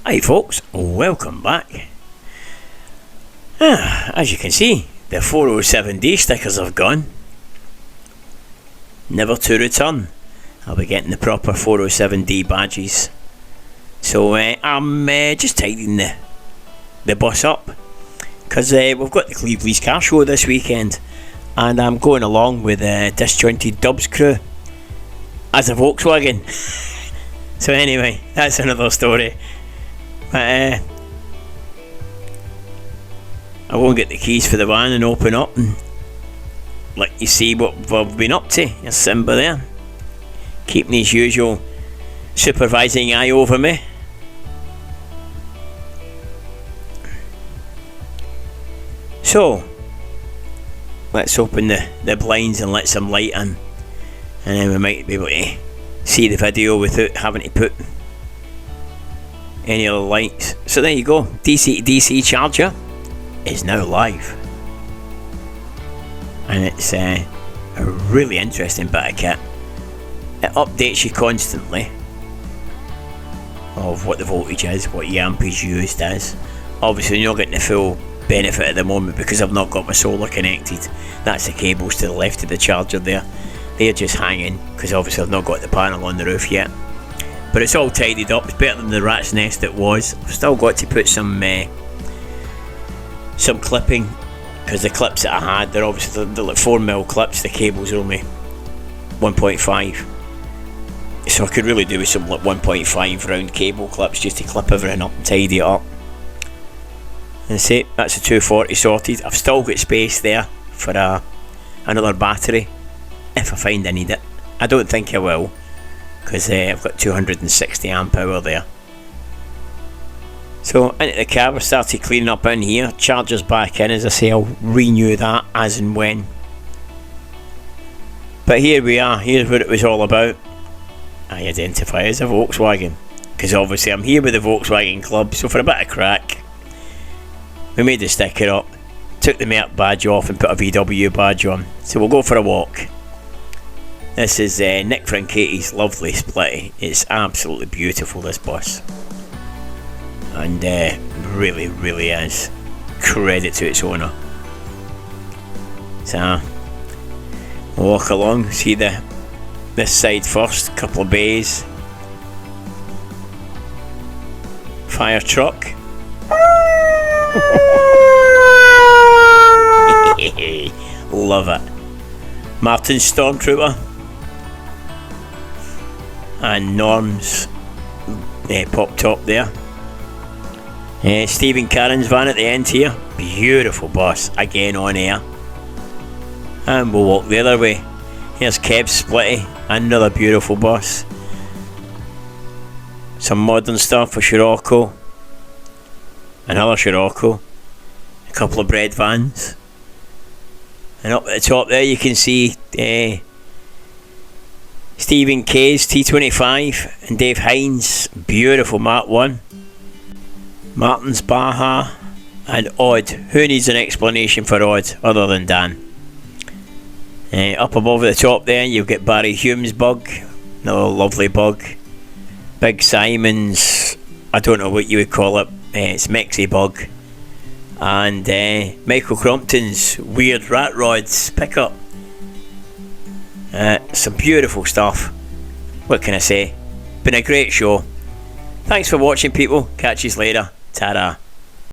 Hi folks, welcome back. As you can see, the 407D stickers have gone. Never to return. I'll be getting the proper 407D badges. So I'm just tidying the bus up, because we've got the Cleveleys car show this weekend, and I'm going along with the Disjointed Dubs crew as a Volkswagen. So anyway, that's another story. But I won't get the keys for the van and open up and let you see what we've been up to. There's Simba there, keeping his usual supervising eye over me. So let's open the blinds and let some light in, and then we might be able to see the video without having to put any other lights. So there you go, DC to DC charger is now live, and it's a really interesting bit of kit. It updates you constantly of what the voltage is, what the ampage used is. Obviously you're not getting the full benefit at the moment because I've not got my solar connected. That's the cables to the left of the charger there. They're just hanging because obviously I've not got the panel on the roof yet. But it's all tidied up. It's better than the rat's nest it was. I've still got to put some clipping, because the clips that I had, they're obviously they're like 4mm clips. The cables are only 1.5, so I could really do with some like 1.5 round cable clips just to clip everything up and tidy it up. And see, that's a 240 sorted. I've still got space there for another battery if I find I need it. I don't think I will, because I've got 260 amp hour there. So into the car, we started cleaning up in here. Charger's back in, as I say. I'll renew that as and when. But here we are. Here's what it was all about. I identify as a Volkswagen, because obviously I'm here with the Volkswagen Club. So for a bit of crack, we made the sticker up, took the MERT badge off and put a VW badge on. So we'll go for a walk. This is Nick Franchetti's lovely Splitty. It's absolutely beautiful, this bus, and really is credit to its owner. So we'll walk along, see this side first. Couple of bays, fire truck. Love it. Martin's Stormtrooper and Norm's pop top there. Stephen Carron's van at the end here. Beautiful bus, again on air. And we'll walk the other way. Here's Kev's Splitty, another beautiful bus. Some modern stuff for Scirocco. Another Scirocco. A couple of bread vans. And up at the top there you can see Stephen K's T25 and Dave Hines' beautiful Mark 1. Martin's Baja and Odd. Who needs an explanation for Odd other than Dan? Up above the top there you've got Barry Hume's bug, another lovely bug. Big Simon's, I don't know what you would call it, it's Mexi bug. And Michael Crompton's weird rat rods pickup. Some beautiful stuff. What can I say? Been a great show. Thanks for watching, people. Catch you later. Ta-da.